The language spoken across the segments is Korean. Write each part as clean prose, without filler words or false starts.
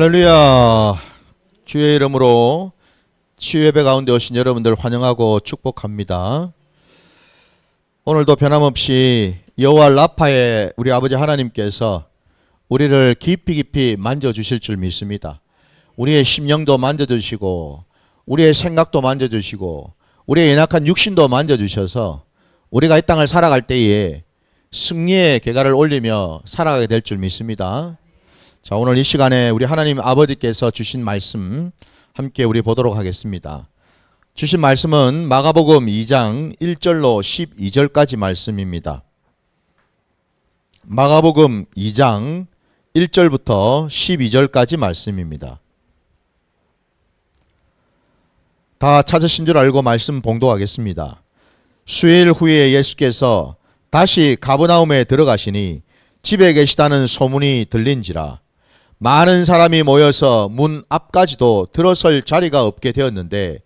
할렐루야. 주의 이름으로 치유예배 가운데 오신 여러분들 환영하고 축복합니다. 오늘도 변함없이 여호와 라파의 우리 아버지 하나님께서 우리를 깊이 만져주실 줄 믿습니다. 우리의 심령도 만져주시고 우리의 생각도 만져주시고 우리의 연약한 육신도 만져주셔서 우리가 이 땅을 살아갈 때에 승리의 계가를 올리며 살아가게 될 줄 믿습니다. 자, 오늘 이 시간에 우리 하나님 아버지께서 주신 말씀 함께 우리 보도록 하겠습니다. 주신 말씀은 마가복음 2장 1절로 12절까지 말씀입니다. 마가복음 2장 1절부터 12절까지 말씀입니다. 다 찾으신 줄 알고 말씀 봉독하겠습니다. 수요일 후에 예수께서 다시 가버나움에 들어가시니 집에 계시다는 소문이 들린지라 많은 사람이 모여서 문 앞까지도 들어설 자리가 없게 되었는데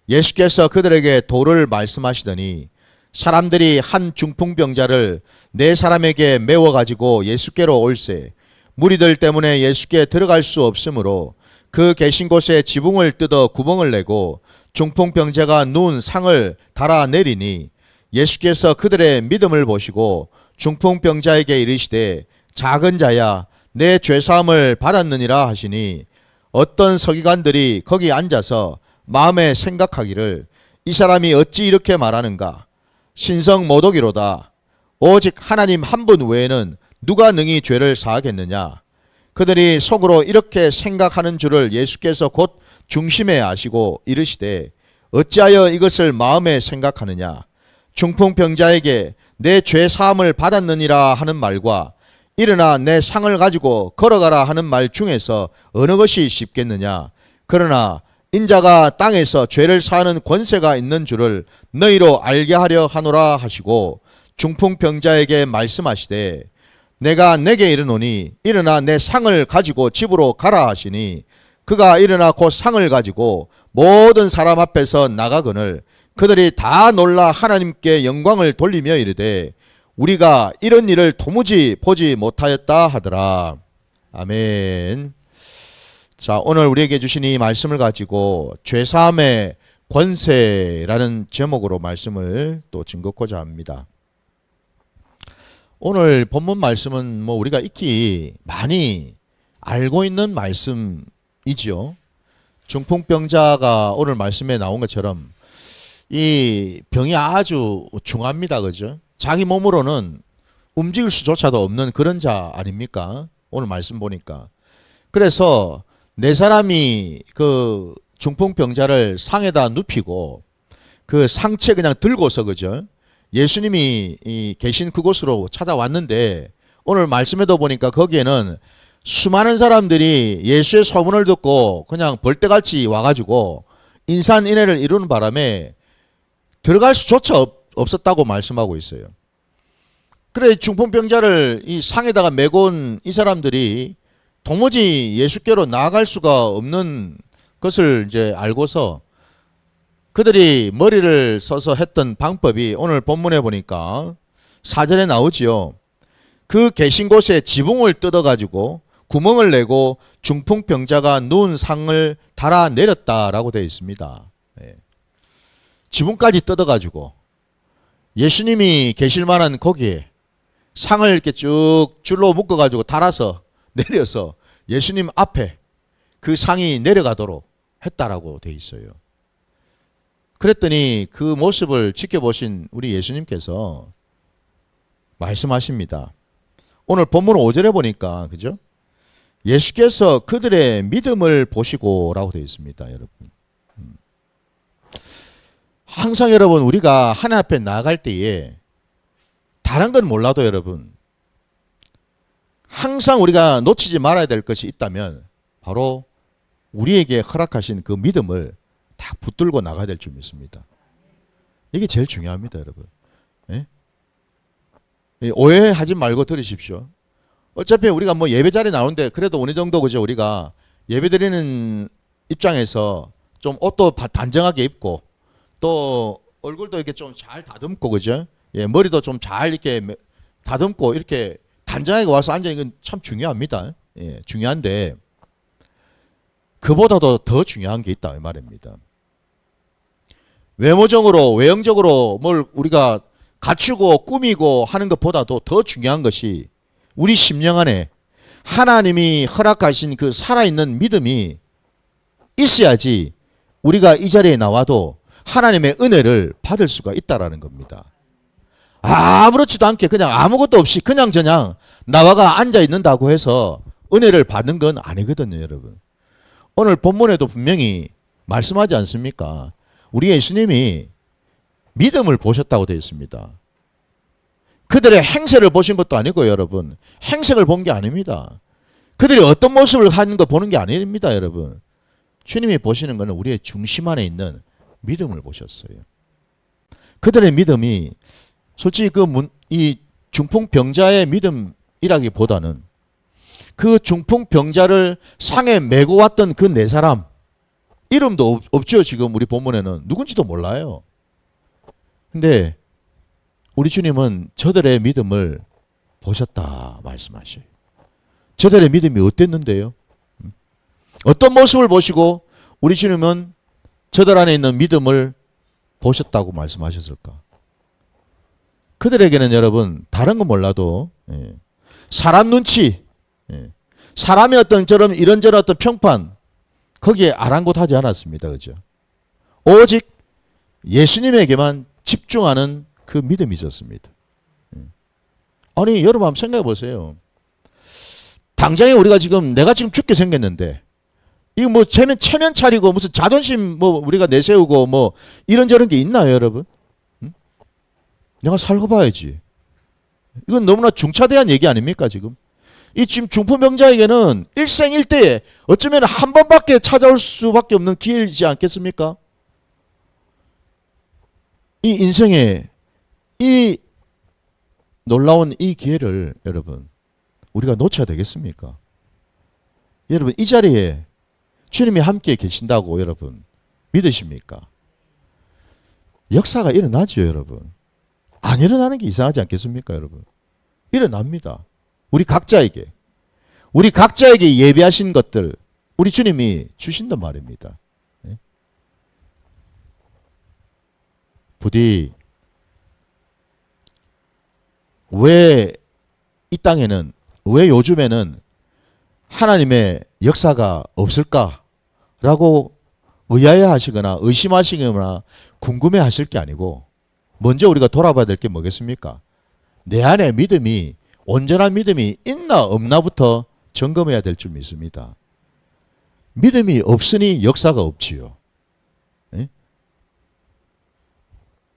예수께서 그들에게 도를 말씀하시더니 사람들이 한 중풍병자를 네 사람에게 메워가지고 예수께로 올세 무리들 때문에 예수께 들어갈 수 없으므로 그 계신 곳에 지붕을 뜯어 구멍을 내고 중풍병자가 누운 상을 달아내리니 예수께서 그들의 믿음을 보시고 중풍병자에게 이르시되 작은 자야 내 죄사함을 받았느니라 하시니 어떤 서기관들이 거기 앉아서 마음에 생각하기를 이 사람이 어찌 이렇게 말하는가 신성 모독이로다 오직 하나님 한 분 외에는 누가 능히 죄를 사하겠느냐 그들이 속으로 이렇게 생각하는 줄을 예수께서 곧 중심에 아시고 이르시되 어찌하여 이것을 마음에 생각하느냐 중풍병자에게 내 죄사함을 받았느니라 하는 말과 일어나 내 상을 가지고 걸어가라 하는 말 중에서 어느 것이 쉽겠느냐 그러나 인자가 땅에서 죄를 사하는 권세가 있는 줄을 너희로 알게 하려 하노라 하시고 중풍병자에게 말씀하시되 내가 내게 이르노니 일어나 내 상을 가지고 집으로 가라 하시니 그가 일어나 곧 상을 가지고 모든 사람 앞에서 나가거늘 그들이 다 놀라 하나님께 영광을 돌리며 이르되 우리가 이런 일을 도무지 보지 못하였다 하더라. 아멘. 자, 오늘 우리에게 주신 이 말씀을 가지고 죄사함의 권세라는 제목으로 말씀을 또 증거하고자 합니다. 오늘 본문 말씀은 뭐 우리가 익히 많이 알고 있는 말씀이지요. 중풍병자가 오늘 말씀에 나온 것처럼 이 병이 아주 중합니다. 그죠? 자기 몸으로는 움직일 수조차도 없는 그런 자 아닙니까? 오늘 말씀 보니까. 그래서 네 사람이 그 중풍병자를 상에다 눕히고 그 상체 그냥 들고서 그죠? 예수님이 계신 그곳으로 찾아왔는데 오늘 말씀에도 보니까 거기에는 수많은 사람들이 예수의 소문을 듣고 그냥 벌떼같이 와가지고 인산인해를 이루는 바람에 들어갈 수조차 없었다고 말씀하고 있어요. 그래 중풍병자를 이 상에다가 메고 온 이 사람들이 도무지 예수께로 나아갈 수가 없는 것을 이제 알고서 그들이 머리를 써서 했던 방법이 오늘 본문에 보니까 4절에 나오지요. 그 계신 곳에 지붕을 뜯어가지고 구멍을 내고 중풍병자가 누운 상을 달아내렸다라고 되어 있습니다. 지붕까지 뜯어가지고 예수님이 계실 만한 거기에 상을 이렇게 쭉 줄로 묶어가지고 달아서 내려서 예수님 앞에 그 상이 내려가도록 했다라고 되어 있어요. 그랬더니 그 모습을 지켜보신 우리 예수님께서 말씀하십니다. 오늘 본문 5절에 보니까 그죠? 예수께서 그들의 믿음을 보시고 라고 되어 있습니다. 여러분. 항상 여러분 우리가 하나님 앞에 나아갈 때에 다른 건 몰라도 여러분 항상 우리가 놓치지 말아야 될 것이 있다면 바로 우리에게 허락하신 그 믿음을 다 붙들고 나가야 될 줄 믿습니다. 이게 제일 중요합니다. 여러분. 예? 오해하지 말고 들으십시오. 어차피 우리가 뭐 예배 자리에 나오는데 그래도 어느 정도 그죠 우리가 예배 드리는 입장에서 좀 옷도 단정하게 입고 또 얼굴도 이렇게 좀 잘 다듬고 그죠? 예, 머리도 좀 잘 이렇게 다듬고 이렇게 단정하게 와서 앉아 있는 건 참 중요합니다. 예, 중요한데 그보다도 더 중요한 게 있다 이 말입니다. 외모적으로 외형적으로 뭘 우리가 갖추고 꾸미고 하는 것보다도 더 중요한 것이 우리 심령 안에 하나님이 허락하신 그 살아있는 믿음이 있어야지 우리가 이 자리에 나와도 하나님의 은혜를 받을 수가 있다라는 겁니다. 아무렇지도 않게 그냥 아무것도 없이 그냥 나와가 앉아 있는다고 해서 은혜를 받는 건 아니거든요, 여러분. 오늘 본문에도 분명히 말씀하지 않습니까? 우리 예수님이 믿음을 보셨다고 되어 있습니다. 그들의 행세를 보신 것도 아니고 여러분, 행색을 본 게 아닙니다. 그들이 어떤 모습을 하는 거 보는 게 아닙니다, 여러분. 주님이 보시는 것은 우리의 중심 안에 있는 믿음을 보셨어요. 그들의 믿음이 솔직히 이 중풍병자의 믿음이라기보다는 그 중풍병자를 상에 메고 왔던 그 네 사람, 이름도 없죠. 지금 우리 본문에는 누군지도 몰라요. 근데 우리 주님은 저들의 믿음을 보셨다 말씀하셔요. 저들의 믿음이 어땠는데요? 어떤 모습을 보시고 우리 주님은 저들 안에 있는 믿음을 보셨다고 말씀하셨을까? 그들에게는 여러분 다른 건 몰라도 사람 눈치, 사람의 어떤 이런저런 어떤 평판 거기에 아랑곳하지 않았습니다. 그죠? 오직 예수님에게만 집중하는 그 믿음이 있었습니다. 아니 여러분 한번 생각해 보세요. 당장에 우리가 내가 지금 죽게 생겼는데 이거 뭐 체면 차리고 무슨 자존심 뭐 우리가 내세우고 뭐 이런저런 게 있나요, 여러분? 내가 살고 봐야지. 이건 너무나 중차대한 얘기 아닙니까, 지금? 이 지금 중풍병자에게는 일생일대에 어쩌면 한 번밖에 찾아올 수밖에 없는 기회이지 않겠습니까? 이 인생에 이 놀라운 이 기회를 여러분 우리가 놓쳐야 되겠습니까? 여러분 이 자리에 주님이 함께 계신다고 여러분 믿으십니까? 역사가 일어나죠, 여러분. 안 일어나는 게 이상하지 않겠습니까, 여러분? 일어납니다. 우리 각자에게 예비하신 것들 우리 주님이 주신단 말입니다. 부디 왜 이 땅에는 왜 요즘에는 하나님의 역사가 없을까라고 의아해하시거나 의심하시거나 궁금해하실 게 아니고 먼저 우리가 돌아봐야 될 게 뭐겠습니까? 내 안에 믿음이 온전한 믿음이 있나 없나부터 점검해야 될 줄 믿습니다. 믿음이 없으니 역사가 없지요. 에?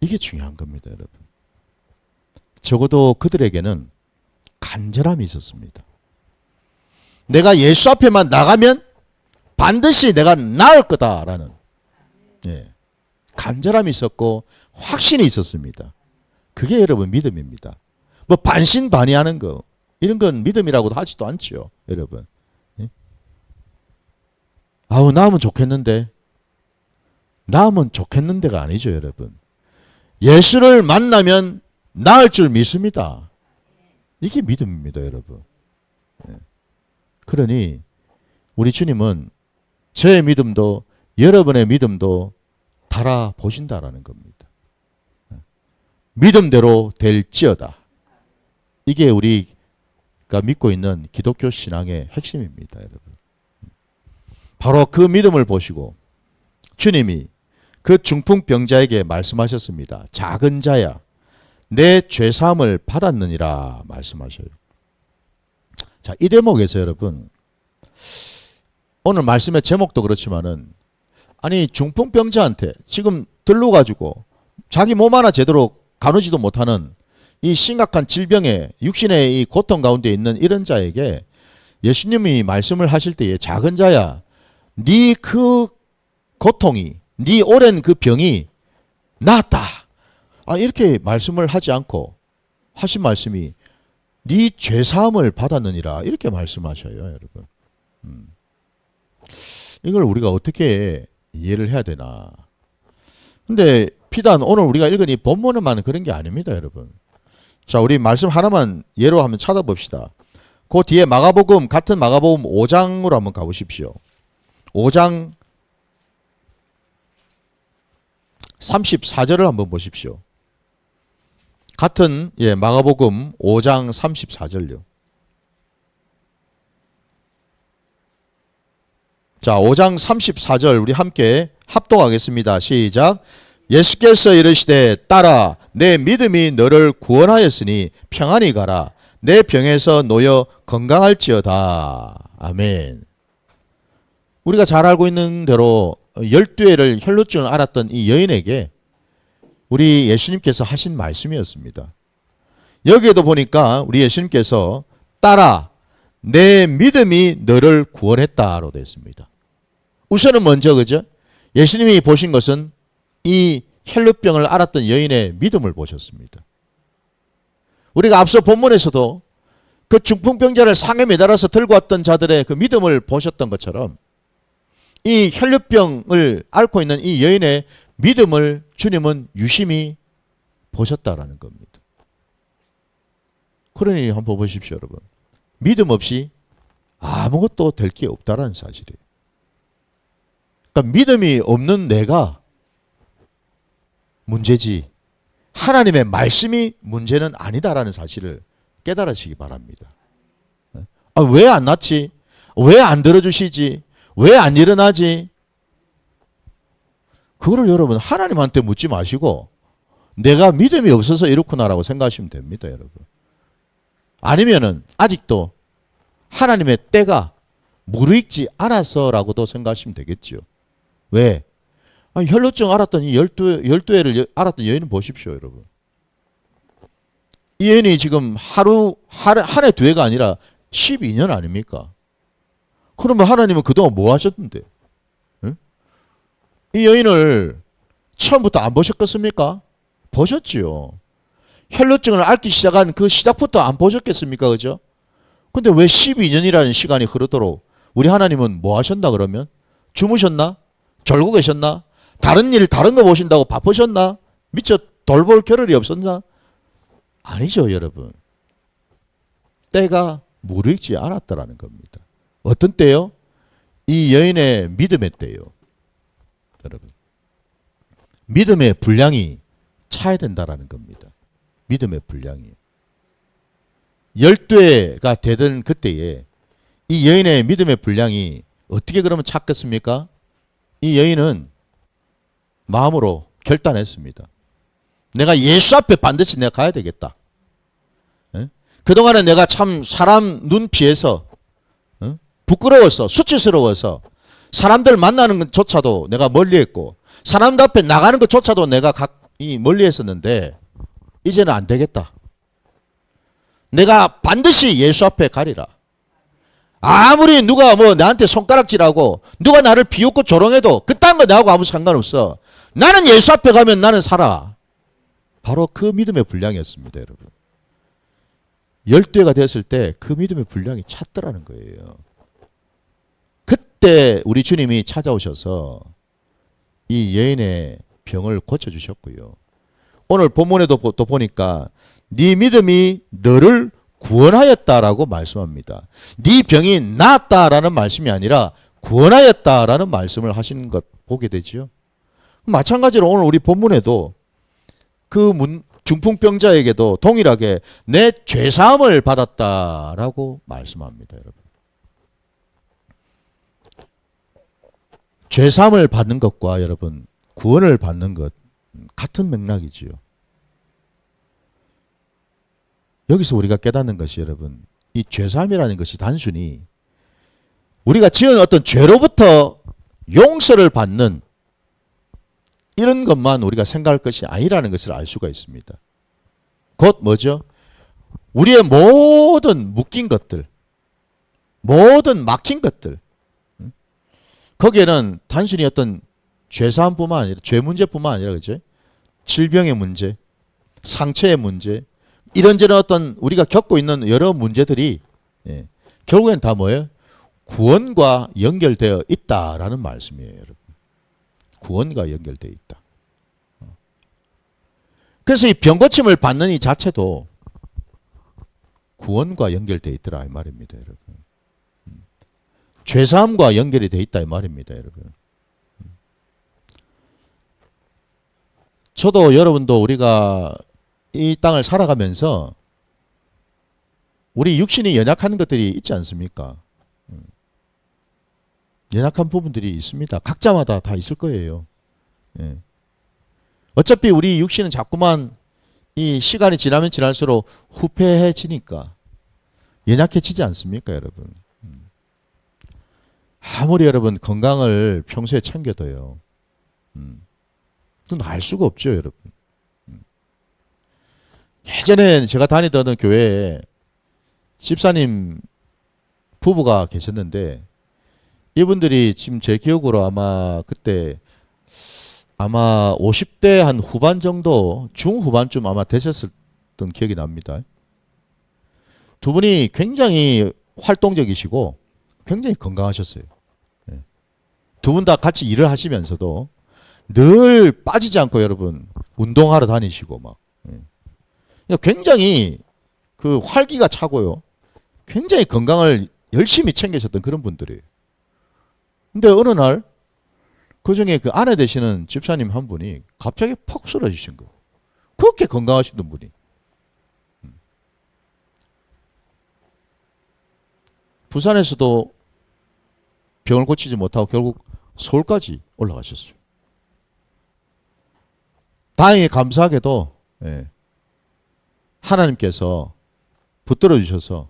이게 중요한 겁니다, 여러분. 적어도 그들에게는 간절함이 있었습니다. 내가 예수 앞에만 나가면 반드시 내가 나을 거다라는 간절함이 있었고 확신이 있었습니다. 그게 여러분 믿음입니다. 뭐 반신반의하는 거 이런 건 믿음이라고도 하지도 않죠, 여러분. 아우 나으면 좋겠는데가 아니죠, 여러분. 예수를 만나면 나을 줄 믿습니다. 이게 믿음입니다, 여러분. 그러니 우리 주님은 저의 믿음도 여러분의 믿음도 달아보신다라는 겁니다. 믿음대로 될지어다. 이게 우리가 믿고 있는 기독교 신앙의 핵심입니다, 여러분. 바로 그 믿음을 보시고 주님이 그 중풍병자에게 말씀하셨습니다. 작은 자야, 내 죄사함을 받았느니라 말씀하셔요. 자, 이 대목에서 여러분 오늘 말씀의 제목도 그렇지만은 아니 중풍병자한테 지금 들러가지고 자기 몸 하나 제대로 가누지도 못하는 이 심각한 질병에 육신의 이 고통 가운데 있는 이런 자에게 예수님이 말씀을 하실 때에 작은 자야, 네 그 고통이, 네 오랜 그 병이 나았다. 이렇게 말씀을 하지 않고 하신 말씀이 네 죄사함을 받았느니라 이렇게 말씀하셔요, 여러분. 이걸 우리가 어떻게 이해를 해야 되나? 근데 비단 오늘 우리가 읽은 이 본문만 그런 게 아닙니다, 여러분. 자, 우리 말씀 하나만 예로 한번 찾아봅시다. 그 뒤에 같은 마가복음 5장으로 한번 가보십시오. 5장 34절을 한번 보십시오. 같은 마가복음 5장 34절요. 자, 5장 34절 우리 함께 합독하겠습니다. 시작. 예수께서 이르시되 딸아 내 믿음이 너를 구원하였으니 평안히 가라. 내 병에서 놓여 건강할지어다. 아멘. 우리가 잘 알고 있는 대로 12회를 혈루증을 앓았던 이 여인에게 우리 예수님께서 하신 말씀이었습니다. 여기에도 보니까 우리 예수님께서 딸아 내 믿음이 너를 구원했다로 되어 있습니다. 우선은 먼저 그죠? 예수님이 보신 것은 이 혈루병을 앓았던 여인의 믿음을 보셨습니다. 우리가 앞서 본문에서도 그 중풍병자를 상에 매달아서 들고 왔던 자들의 그 믿음을 보셨던 것처럼 이 혈루병을 앓고 있는 이 여인의 믿음을 주님은 유심히 보셨다라는 겁니다. 그러니 한번 보십시오, 여러분. 믿음 없이 아무것도 될 게 없다라는 사실이에요. 그러니까 믿음이 없는 내가 문제지 하나님의 말씀이 문제는 아니다라는 사실을 깨달으시기 바랍니다. 왜 안 낫지? 왜 안 들어주시지? 왜 안 일어나지? 그거를 여러분 하나님한테 묻지 마시고 내가 믿음이 없어서 이렇구나라고 생각하시면 됩니다, 여러분. 아니면은 아직도 하나님의 때가 무르익지 않아서라고도 생각하시면 되겠죠. 왜? 혈루증 앓았던 이 12회를 앓았던 여인을 보십시오, 여러분. 이 여인이 지금 한 해 두 해가 아니라 12년 아닙니까? 그러면 하나님은 그동안 뭐 하셨는데? 응? 이 여인을 처음부터 안 보셨겠습니까? 보셨지요. 혈루증을 앓기 시작한 그 시작부터 안 보셨겠습니까? 그죠? 근데 왜 12년이라는 시간이 흐르도록 우리 하나님은 뭐 하셨나 그러면? 주무셨나? 졸고 계셨나? 다른 거 보신다고 바쁘셨나? 미처 돌볼 겨를이 없었나? 아니죠, 여러분. 때가 무르익지 않았다라는 겁니다. 어떤 때요? 이 여인의 믿음의 때요. 여러분. 믿음의 분량이 차야 된다라는 겁니다. 믿음의 분량이. 12회가 되던 그때에 이 여인의 믿음의 분량이 어떻게 그러면 찼겠습니까? 이 여인은 마음으로 결단했습니다. 내가 예수 앞에 반드시 내가 가야 되겠다. 그동안에 내가 참 사람 눈 피해서 부끄러워서 수치스러워서 사람들 만나는 것조차도 내가 멀리했고 사람들 앞에 나가는 것조차도 내가 멀리했었는데 이제는 안 되겠다. 내가 반드시 예수 앞에 가리라. 아무리 누가 나한테 손가락질하고 누가 나를 비웃고 조롱해도 그딴 거 나하고 아무 상관없어. 나는 예수 앞에 가면 나는 살아. 바로 그 믿음의 분량이었습니다, 여러분. 12회가 됐을 때 그 믿음의 분량이 찼더라는 거예요. 그때 우리 주님이 찾아오셔서 이 여인의 병을 고쳐주셨고요. 오늘 본문에도 또 보니까 네 믿음이 너를 구원하였다라고 말씀합니다. 네 병이 나았다라는 말씀이 아니라 구원하였다라는 말씀을 하시는 것 보게 되죠. 마찬가지로 오늘 우리 본문에도 그 중풍병자에게도 동일하게 내 죄사함을 받았다라고 말씀합니다, 여러분. 죄사함을 받는 것과 여러분 구원을 받는 것 같은 맥락이지요. 여기서 우리가 깨닫는 것이 여러분 이 죄사함이라는 것이 단순히 우리가 지은 어떤 죄로부터 용서를 받는 이런 것만 우리가 생각할 것이 아니라는 것을 알 수가 있습니다. 곧 뭐죠? 우리의 모든 묶인 것들, 모든 막힌 것들, 거기에는 단순히 어떤 죄사함뿐만 아니라 죄 문제뿐만 아니라 그죠? 질병의 문제, 상처의 문제, 이런저런 어떤 우리가 겪고 있는 여러 문제들이 결국엔 다 뭐예요? 구원과 연결되어 있다라는 말씀이에요, 여러분. 구원과 연결되어 있다. 그래서 이 병고침을 받는 이 자체도 구원과 연결되어 있더라 이 말입니다, 여러분. 죄사함과 연결이 돼 있다 이 말입니다, 여러분. 저도 여러분도 우리가 이 땅을 살아가면서 우리 육신이 연약한 것들이 있지 않습니까? 연약한 부분들이 있습니다. 각자마다 다 있을 거예요. 예. 어차피 우리 육신은 자꾸만 이 시간이 지나면 지날수록 후패해지니까 연약해지지 않습니까, 여러분? 아무리 여러분 건강을 평소에 챙겨도요. 그건 알 수가 없죠, 여러분. 예전에 제가 다니던 교회에 집사님 부부가 계셨는데 이분들이 지금 제 기억으로 아마 그때 아마 50대 한 후반 정도, 중후반쯤 아마 되셨던 기억이 납니다. 두 분이 굉장히 활동적이시고 굉장히 건강하셨어요. 두 분 다 같이 일을 하시면서도 늘 빠지지 않고 여러분 운동하러 다니시고 막 굉장히 그 활기가 차고요. 굉장히 건강을 열심히 챙기셨던 그런 분들이에요. 근데 어느 날 그중에 그 아내 되시는 집사님 한 분이 갑자기 퍽 쓰러지신 거예요. 그렇게 건강하시던 분이. 부산에서도 병을 고치지 못하고 결국 서울까지 올라가셨어요. 다행히 감사하게도 하나님께서 붙들어 주셔서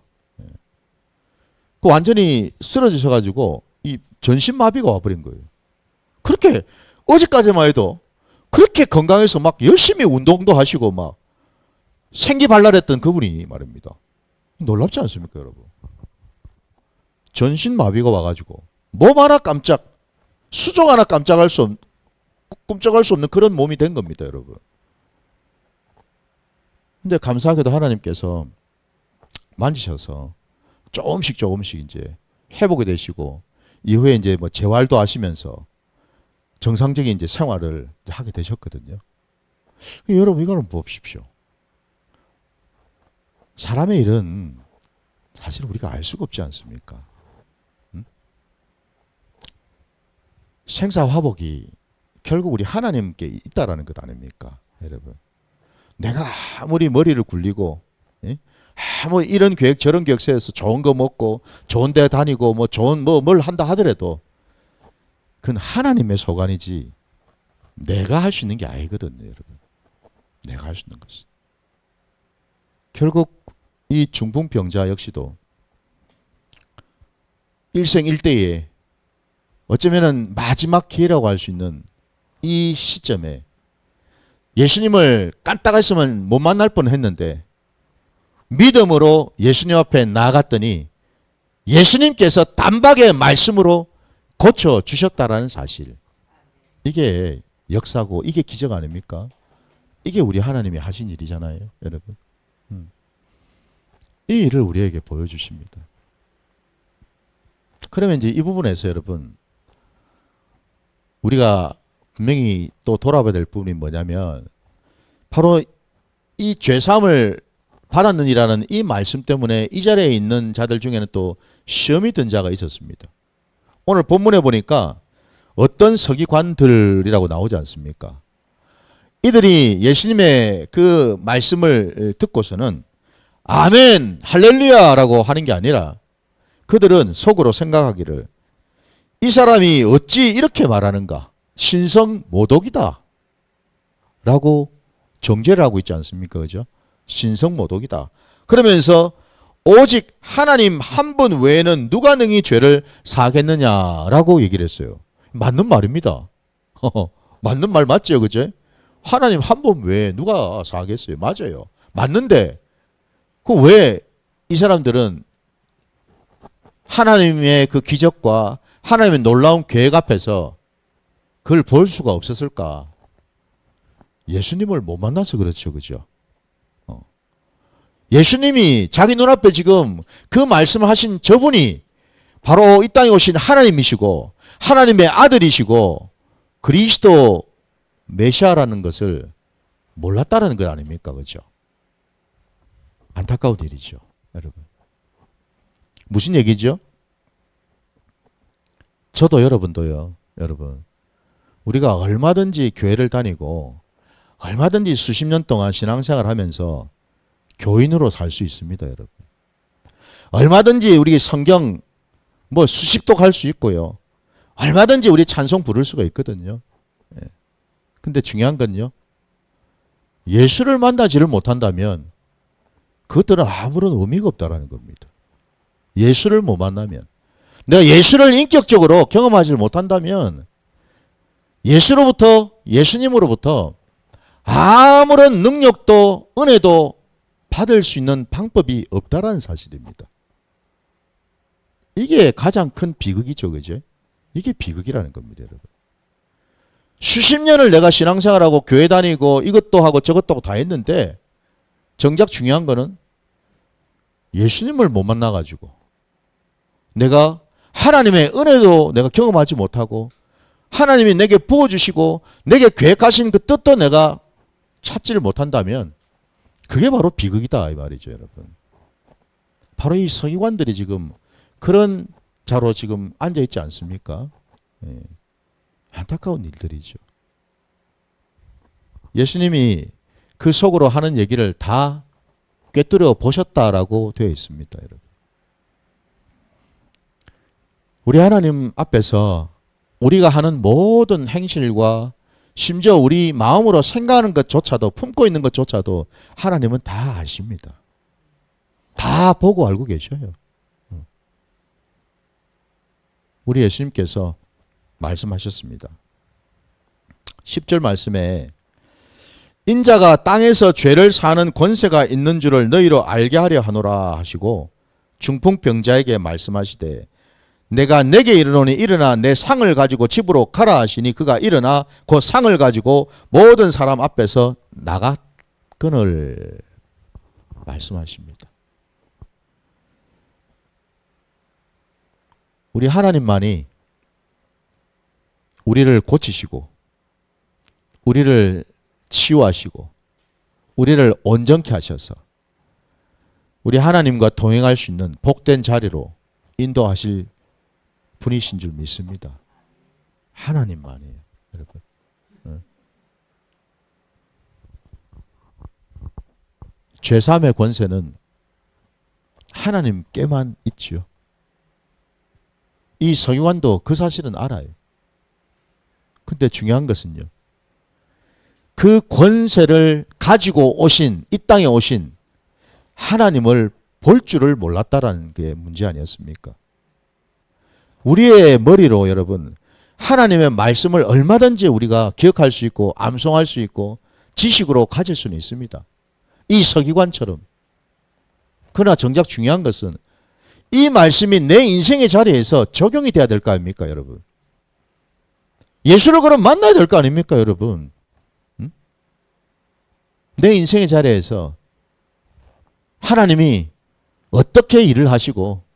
그 완전히 쓰러지셔가지고 이 전신마비가 와버린 거예요. 그렇게 어제까지만 해도 그렇게 건강해서 막 열심히 운동도 하시고 막 생기발랄했던 그분이 말입니다. 놀랍지 않습니까, 여러분? 전신마비가 와가지고 몸 하나 깜짝, 수족 하나 깜짝할 수 없는, 꿈쩍할 수 없는 그런 몸이 된 겁니다, 여러분. 근데 감사하게도 하나님께서 만지셔서 조금씩 이제 회복이 되시고 이후에 이제 뭐 재활도 하시면서 정상적인 이제 생활을 하게 되셨거든요. 여러분 이거는 보십시오. 사람의 일은 사실 우리가 알 수가 없지 않습니까? 생사화복이 결국 우리 하나님께 있다라는 것 아닙니까, 여러분? 내가 아무리 머리를 굴리고 아무리 이런 계획 저런 계획 세워서 좋은 거 먹고 좋은 데 다니고 뭐 좋은 뭘 한다 하더라도 그건 하나님의 소관이지 내가 할 수 있는 게 아니거든요, 여러분. 내가 할 수 있는 것은 결국 이 중풍병자 역시도 일생일대에 어쩌면은 마지막 기회라고 할 수 있는 이 시점에 예수님을 깐딱했으면 못 만날 뻔했는데 믿음으로 예수님 앞에 나아갔더니 예수님께서 단박에 말씀으로 고쳐 주셨다라는 사실. 이게 역사고 이게 기적 아닙니까? 이게 우리 하나님이 하신 일이잖아요, 여러분. 이 일을 우리에게 보여주십니다. 그러면 이제 이 부분에서 여러분 우리가 분명히 또 돌아봐야 될 부분이 뭐냐면 바로 이 죄사함을 받았느니라는 이 말씀 때문에 이 자리에 있는 자들 중에는 또 시험이 든 자가 있었습니다. 오늘 본문에 보니까 어떤 서기관들이라고 나오지 않습니까? 이들이 예수님의 그 말씀을 듣고서는 아멘 할렐루야라고 하는 게 아니라 그들은 속으로 생각하기를 이 사람이 어찌 이렇게 말하는가? 신성모독이다 라고 정죄를 하고 있지 않습니까? 그죠? 신성모독이다. 그러면서 오직 하나님 한 분 외에는 누가 능히 죄를 사하겠느냐라고 얘기를 했어요. 맞는 말입니다. 맞는 말 맞죠? 그죠? 하나님 한 분 외에 누가 사하겠어요? 맞아요. 맞는데 그 왜 이 사람들은 하나님의 그 기적과 하나님의 놀라운 계획 앞에서 그걸 볼 수가 없었을까? 예수님을 못 만나서 그렇죠. 그죠? 예수님이 자기 눈앞에 지금 그 말씀을 하신 저분이 바로 이 땅에 오신 하나님이시고 하나님의 아들이시고 그리스도 메시아라는 것을 몰랐다는 것 아닙니까? 그죠? 안타까운 일이죠. 여러분. 무슨 얘기죠? 저도 여러분도요. 여러분, 우리가 얼마든지 교회를 다니고 얼마든지 수십 년 동안 신앙생활 하면서 교인으로 살 수 있습니다. 여러분, 얼마든지 우리 성경 뭐 수십독 할 수 있고요. 얼마든지 우리 찬송 부를 수가 있거든요. 예. 근데 중요한 건요, 예수를 만나지를 못한다면 그것들은 아무런 의미가 없다라는 겁니다. 예수를 못 만나면, 내가 예수를 인격적으로 경험하지 못한다면 예수님으로부터 아무런 능력도 은혜도 받을 수 있는 방법이 없다라는 사실입니다. 이게 가장 큰 비극이죠. 그죠? 이게 비극이라는 겁니다, 여러분. 수십 년을 내가 신앙생활하고 교회 다니고 이것도 하고 저것도 하고 다 했는데 정작 중요한 거는 예수님을 못 만나가지고 내가 하나님의 은혜도 내가 경험하지 못하고 하나님이 내게 부어주시고 내게 계획하신 그 뜻도 내가 찾지를 못한다면 그게 바로 비극이다 이 말이죠, 여러분. 바로 이 서기관들이 지금 그런 자로 지금 앉아있지 않습니까? 예. 안타까운 일들이죠. 예수님이 그 속으로 하는 얘기를 다 꿰뚫어 보셨다라고 되어 있습니다, 여러분. 우리 하나님 앞에서 우리가 하는 모든 행실과 심지어 우리 마음으로 생각하는 것조차도, 품고 있는 것조차도 하나님은 다 아십니다. 다 보고 알고 계셔요. 우리 예수님께서 말씀하셨습니다. 10절 말씀에 인자가 땅에서 죄를 사는 권세가 있는 줄을 너희로 알게 하려 하노라 하시고 중풍병자에게 말씀하시되 내가 내게 이르노니 일어나 내 상을 가지고 집으로 가라 하시니 그가 일어나 그 상을 가지고 모든 사람 앞에서 나갔거늘 말씀하십니다. 우리 하나님만이 우리를 고치시고 우리를 치유하시고 우리를 온전케 하셔서 우리 하나님과 동행할 수 있는 복된 자리로 인도하실 분이신 줄 믿습니다. 하나님만이에요, 여러분. 죄사함의 권세는 하나님께만 있지요. 이 서기관도 그 사실은 알아요. 근데 중요한 것은요, 그 권세를 가지고 오신, 이 땅에 오신 하나님을 볼 줄을 몰랐다라는 게 문제 아니었습니까? 우리의 머리로 여러분 하나님의 말씀을 얼마든지 우리가 기억할 수 있고 암송할 수 있고 지식으로 가질 수는 있습니다. 이 서기관처럼. 그러나 정작 중요한 것은 이 말씀이 내 인생의 자리에서 적용이 돼야 될 거 아닙니까, 여러분? 예수를 그럼 만나야 될 거 아닙니까, 여러분? 내 인생의 자리에서 하나님이 어떻게 일을 하시고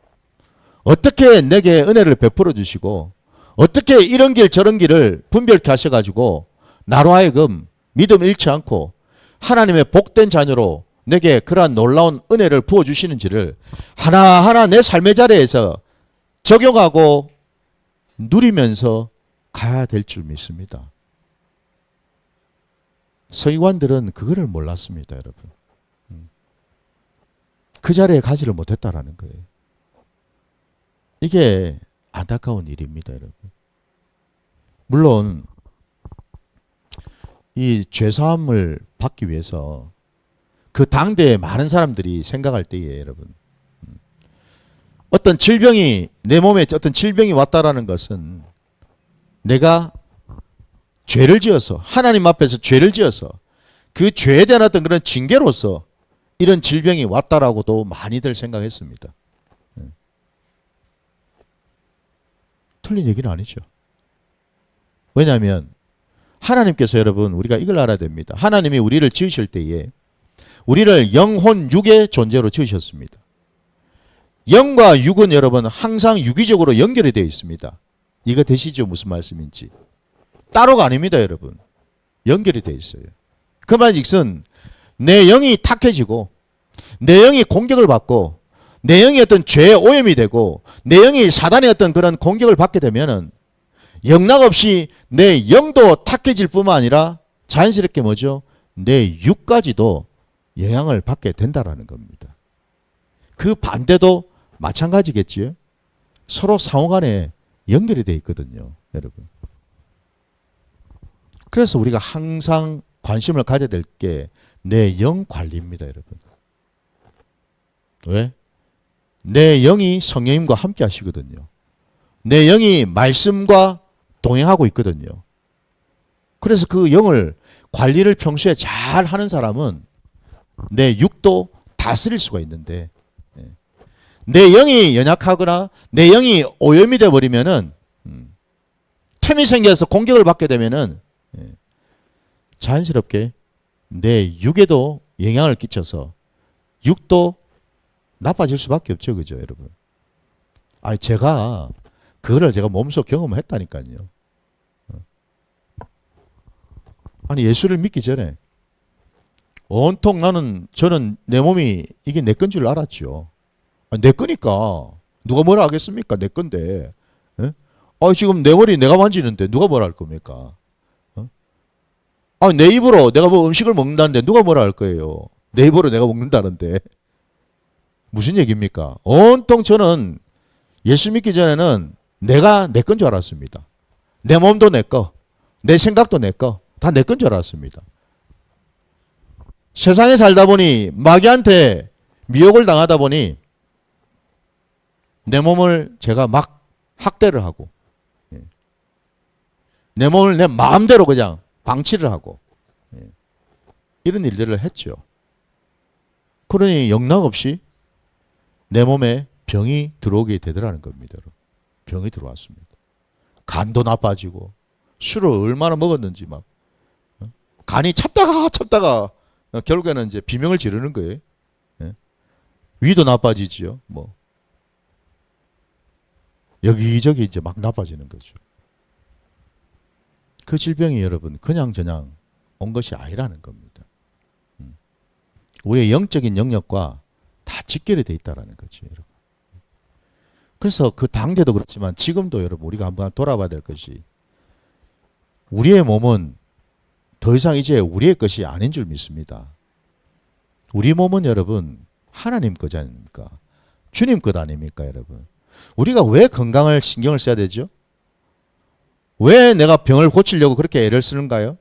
어떻게 내게 은혜를 베풀어 주시고 어떻게 이런 길 저런 길을 분별케 하셔가지고 나로 하여금 믿음 잃지 않고 하나님의 복된 자녀로 내게 그러한 놀라운 은혜를 부어주시는지를 하나하나 내 삶의 자리에서 적용하고 누리면서 가야 될 줄 믿습니다. 서기관들은 그거를 몰랐습니다, 여러분. 그 자리에 가지를 못했다라는 거예요. 이게 안타까운 일입니다, 여러분. 물론 이 죄사함을 받기 위해서 그 당대에 많은 사람들이 생각할 때에 여러분, 어떤 질병이 내 몸에 어떤 질병이 왔다라는 것은 내가 죄를 지어서 하나님 앞에서 죄를 지어서 그 죄에 대한 어떤 그런 징계로서 이런 질병이 왔다라고도 많이들 생각했습니다. 틀린 얘기는 아니죠. 왜냐하면 하나님께서 여러분 우리가 이걸 알아야 됩니다. 하나님이 우리를 지으실 때에 우리를 영혼 육의 존재로 지으셨습니다. 영과 육은 여러분 항상 유기적으로 연결이 되어 있습니다. 이거 되시죠? 무슨 말씀인지. 따로가 아닙니다, 여러분. 연결이 되어 있어요. 그 말즉슨 내 영이 탁해지고 내 영이 공격을 받고 내 영이 어떤 죄의 오염이 되고 내 영이 사단의 어떤 그런 공격을 받게 되면은 영락없이 내 영도 탁해질 뿐만 아니라 자연스럽게 뭐죠? 내 육까지도 영향을 받게 된다라는 겁니다. 그 반대도 마찬가지겠지요. 서로 상호간에 연결이 되어 있거든요, 여러분. 그래서 우리가 항상 관심을 가져야 될 게 내 영 관리입니다, 여러분. 왜? 내 영이 성령님과 함께 하시거든요. 내 영이 말씀과 동행하고 있거든요. 그래서 그 영을 관리를 평소에 잘 하는 사람은 내 육도 다스릴 수가 있는데, 내 영이 연약하거나 내 영이 오염이 돼 버리면은 틈이 생겨서 공격을 받게 되면은 자연스럽게 내 육에도 영향을 끼쳐서 육도 나빠질 수밖에 없죠, 그죠, 여러분? 아니 그거를 제가 몸소 경험을 했다니까요. 아니 예수를 믿기 전에 온통 저는 내 몸이 이게 내 건 줄 알았죠. 내 거니까 누가 뭐라 하겠습니까? 내 건데. 지금 내 머리 내가 만지는데 누가 뭐라 할 겁니까? 내 입으로 내가 뭐 음식을 먹는다는데 누가 뭐라 할 거예요? 내 입으로 내가 먹는다는데. 무슨 얘기입니까? 온통 저는 예수 믿기 전에는 내가 내 건 줄 알았습니다. 내 몸도 내 거, 내 생각도 내 거, 다 내 건 줄 알았습니다. 세상에 살다 보니 마귀한테 미혹을 당하다 보니 내 몸을 제가 막 학대를 하고 내 몸을 내 마음대로 그냥 방치를 하고 이런 일들을 했죠. 그러니 영락없이 내 몸에 병이 들어오게 되더라는 겁니다. 병이 들어왔습니다. 간도 나빠지고 술을 얼마나 먹었는지 막 간이 찹다가 결국에는 이제 비명을 지르는 거예요. 위도 나빠지지요. 뭐 여기저기 이제 막 나빠지는 거죠. 그 질병이 여러분 그냥 온 것이 아니라는 겁니다. 우리의 영적인 영역과 다 직결이 돼 있다라는 거죠, 여러분. 그래서 그 당대도 그렇지만 지금도 여러분 우리가 한번 돌아봐야 될 것이 우리의 몸은 더 이상 이제 우리의 것이 아닌 줄 믿습니다. 우리 몸은 여러분 하나님 것 아닙니까? 주님 것 아닙니까, 여러분? 우리가 왜 건강을 신경을 써야 되죠? 왜 내가 병을 고치려고 그렇게 애를 쓰는가요?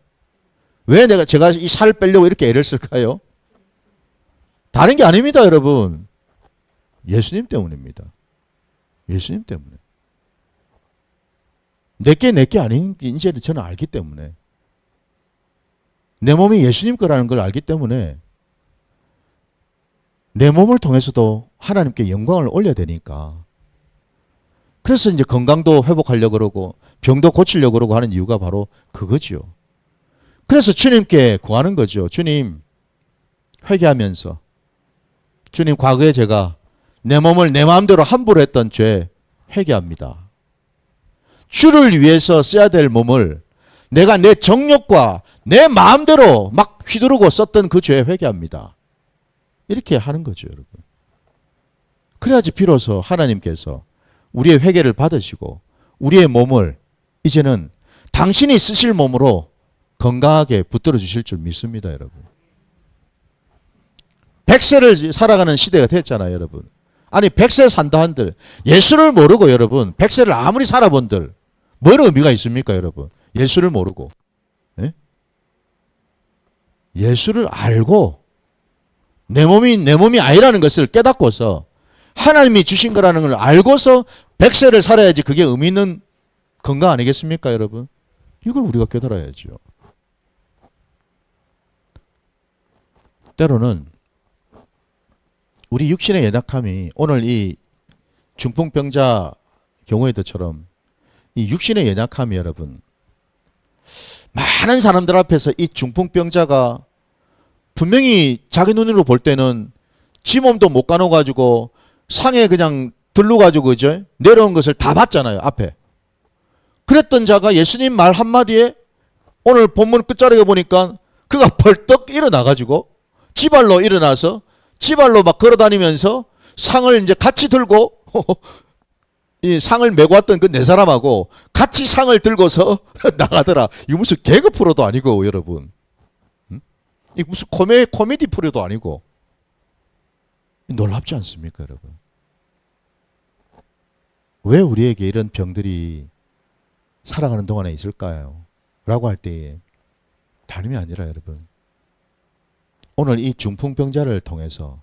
왜 제가 이 살을 빼려고 이렇게 애를 쓸까요? 다른 게 아닙니다, 여러분. 예수님 때문입니다. 예수님 때문에. 내게 아닌 이제는 저는 알기 때문에. 내 몸이 예수님 거라는 걸 알기 때문에 내 몸을 통해서도 하나님께 영광을 올려야 되니까. 그래서 이제 건강도 회복하려고 그러고 병도 고치려고 그러고 하는 이유가 바로 그거지요. 그래서 주님께 구하는 거죠. 주님, 회개하면서 주님, 과거에 제가 내 몸을 내 마음대로 함부로 했던 죄 회개합니다. 주를 위해서 써야 될 몸을 내가 내 정욕과 내 마음대로 막 휘두르고 썼던 그 죄에 회개합니다. 이렇게 하는 거죠, 여러분. 그래야지 비로소 하나님께서 우리의 회개를 받으시고 우리의 몸을 이제는 당신이 쓰실 몸으로 건강하게 붙들어 주실 줄 믿습니다, 여러분. 100세를 살아가는 시대가 됐잖아요, 여러분. 아니 100세 산다 한들 예수를 모르고 여러분 100세를 아무리 살아본들 뭔 의미가 있습니까, 여러분? 예수를 모르고. 예? 예수를 알고 내 몸이 아니라는 것을 깨닫고서 하나님이 주신 거라는 걸 알고서 100세를 살아야지 그게 의미 있는 건강 아니겠습니까, 여러분? 이걸 우리가 깨달아야죠. 때로는 우리 육신의 연약함이 오늘 이 중풍병자 경우에도처럼 이 육신의 연약함이 여러분 많은 사람들 앞에서 이 중풍병자가 분명히 자기 눈으로 볼 때는 지 몸도 못 가눠가지고 상에 그냥 들러가지고 그죠? 내려온 것을 다 봤잖아요, 앞에. 그랬던 자가 예수님 말 한마디에 오늘 본문 끝자락에 보니까 그가 벌떡 일어나가지고 지발로 일어나서 지발로 막 걸어다니면서 상을 이제 같이 들고 이 상을 메고 왔던 그 네 사람하고 같이 상을 들고서 나가더라. 이거 무슨 개그 프로도 아니고 여러분. 이 무슨 코미디 프로도 아니고. 놀랍지 않습니까, 여러분? 왜 우리에게 이런 병들이 살아가는 동안에 있을까요? 라고 할 때에 다름이 아니라 여러분, 오늘 이 중풍병자를 통해서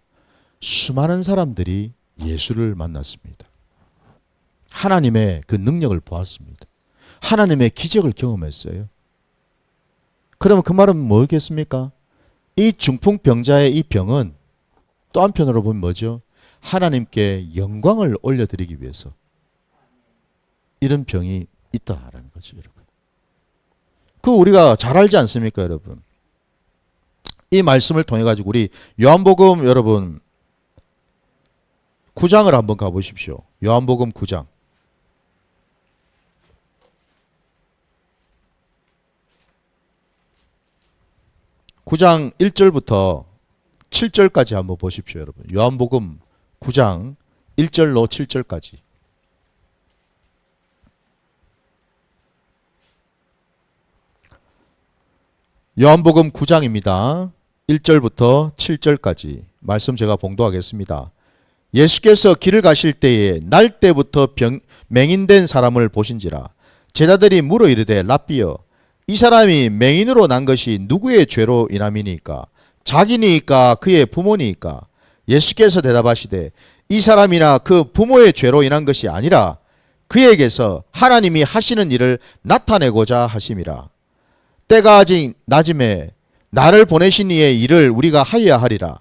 수많은 사람들이 예수를 만났습니다. 하나님의 그 능력을 보았습니다. 하나님의 기적을 경험했어요. 그러면 그 말은 뭐겠습니까? 이 중풍병자의 이 병은 또 한편으로 보면 뭐죠? 하나님께 영광을 올려드리기 위해서 이런 병이 있다라는 거죠, 여러분. 그 우리가 잘 알지 않습니까, 여러분? 이 말씀을 통해 가지고 우리 요한복음 여러분 9장을 한번 가보십시오. 요한복음 9장. (9장) 1절부터 7절까지 한번 보십시오, 여러분. 요한복음 9장 1절로 7절까지. 요한복음 9장입니다. 1절부터 7절까지 말씀 제가 봉독하겠습니다. 예수께서 길을 가실 때에 날 때부터 맹인된 사람을 보신지라. 제자들이 물어 이르되 랍비여, 이 사람이 맹인으로 난 것이 누구의 죄로 인함이니까? 자기니까 그의 부모니까? 예수께서 대답하시되 이 사람이나 그 부모의 죄로 인한 것이 아니라 그에게서 하나님이 하시는 일을 나타내고자 하심이라. 때가 아직 낮음에 나를 보내신 이의 일을 우리가 하여야 하리라.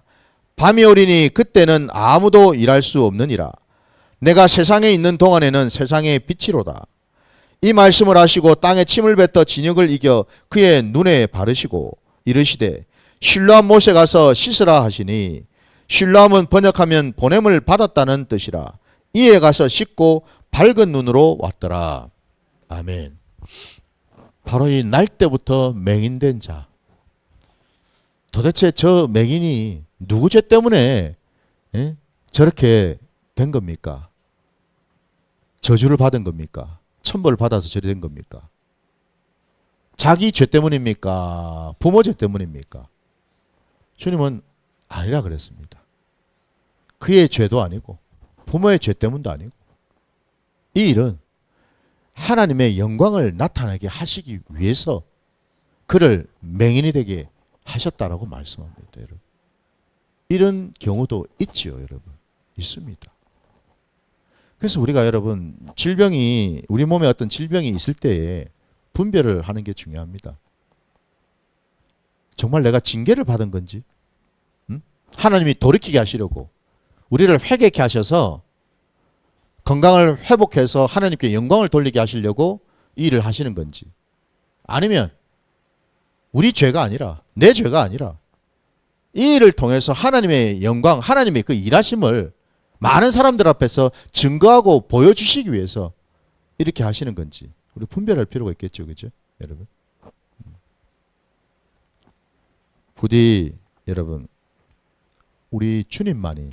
밤이 오리니 그때는 아무도 일할 수 없느니라. 내가 세상에 있는 동안에는 세상의 빛이로다. 이 말씀을 하시고 땅에 침을 뱉어 진흙을 이겨 그의 눈에 바르시고 이르시되 실로암 못에 가서 씻으라 하시니, 실로암은 번역하면 보냄을 받았다는 뜻이라. 이에 가서 씻고 밝은 눈으로 왔더라. 아멘. 바로 이 날 때부터 맹인된 자. 도대체 저 맹인이 누구 죄 때문에 저렇게 된 겁니까? 저주를 받은 겁니까? 천벌을 받아서 저리 된 겁니까? 자기 죄 때문입니까? 부모 죄 때문입니까? 주님은 아니라 그랬습니다. 그의 죄도 아니고 부모의 죄 때문도 아니고, 이 일은 하나님의 영광을 나타나게 하시기 위해서 그를 맹인이 되게 하셨다라고 말씀합니다, 여러분. 이런 경우도 있지요, 여러분. 있습니다. 그래서 우리가 여러분, 질병이, 우리 몸에 어떤 질병이 있을 때에 분별을 하는 게 중요합니다. 정말 내가 징계를 받은 건지, 하나님이 돌이키게 하시려고 우리를 회개케 하셔서 건강을 회복해서 하나님께 영광을 돌리게 하시려고 이 일을 하시는 건지, 아니면 우리 죄가 아니라, 내 죄가 아니라 이 일을 통해서 하나님의 영광, 하나님의 그 일하심을 많은 사람들 앞에서 증거하고 보여주시기 위해서 이렇게 하시는 건지 우리 분별할 필요가 있겠죠, 그죠, 여러분? 부디 여러분, 우리 주님만이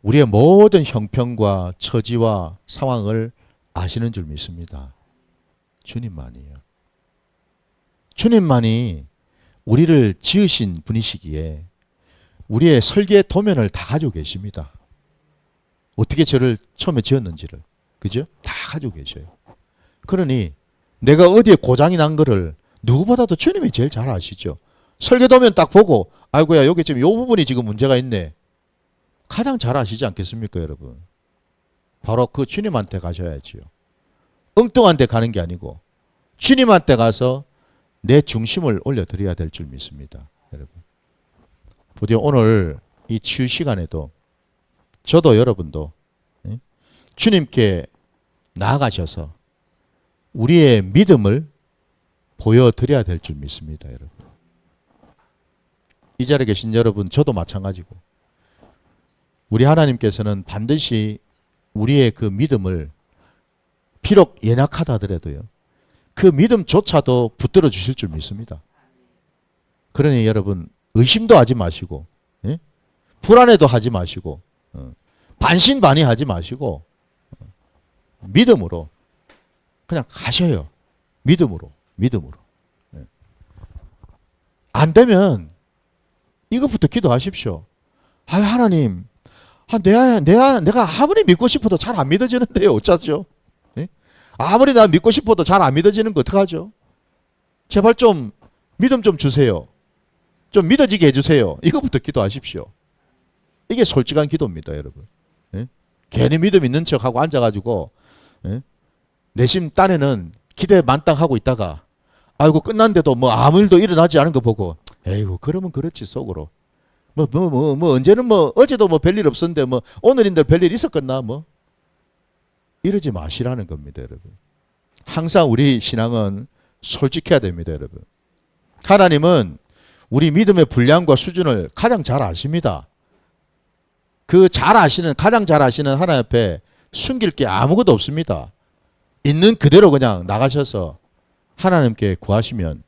우리의 모든 형편과 처지와 상황을 아시는 줄 믿습니다. 주님만이요. 주님만이 우리를 지으신 분이시기에 우리의 설계 도면을 다 가지고 계십니다. 어떻게 저를 처음에 지었는지를, 그죠? 다 가지고 계셔요. 그러니 내가 어디에 고장이 난 거를 누구보다도 주님이 제일 잘 아시죠. 설계 도면 딱 보고 아이고야, 여기 지금 이 부분이 지금 문제가 있네. 가장 잘 아시지 않겠습니까, 여러분? 바로 그 주님한테 가셔야지요. 엉뚱한 데 가는 게 아니고 주님한테 가서 내 중심을 올려드려야 될 줄 믿습니다, 여러분. 부디 오늘 이 치유 시간에도 저도 여러분도 주님께 나아가셔서 우리의 믿음을 보여드려야 될 줄 믿습니다, 여러분. 이 자리에 계신 여러분, 저도 마찬가지고 우리 하나님께서는 반드시 우리의 그 믿음을 비록 연약하다 하더라도요, 그 믿음조차도 붙들어 주실 줄 믿습니다. 그러니 여러분, 의심도 하지 마시고 불안해도 하지 마시고 반신반의하지 마시고 믿음으로 그냥 가셔요. 믿음으로. 안 되면 이것부터 기도하십시오. 아, 하나님, 내가 아무리 믿고 싶어도 잘 안 믿어지는데요. 어쩌죠? 네? 아무리 나 믿고 싶어도 잘 안 믿어지는 거 어떡하죠? 제발 좀 믿음 좀 주세요. 좀 믿어지게 해주세요. 이것부터 기도하십시오. 이게 솔직한 기도입니다, 여러분. 네? 괜히 믿음 있는 척하고 앉아가지고 내심 딴에는 기대 만땅하고 있다가 아이고 끝났는데도 뭐 아무 일도 일어나지 않은 거 보고 에이구 그러면 그렇지 속으로 언제는 어제도 별일 없었는데 오늘인들 별일 있었겠나 이러지 마시라는 겁니다, 여러분. 항상 우리 신앙은 솔직해야 됩니다, 여러분. 하나님은 우리 믿음의 분량과 수준을 가장 잘 아십니다. 가장 잘 아시는 하나님 앞에 숨길 게 아무것도 없습니다. 있는 그대로 그냥 나가셔서 하나님께 구하시면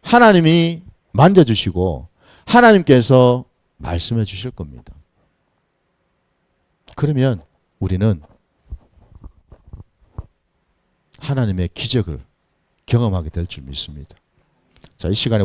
하나님이 만져주시고 하나님께서 말씀해 주실 겁니다. 그러면 우리는 하나님의 기적을 경험하게 될 줄 믿습니다. 자, 이 시간에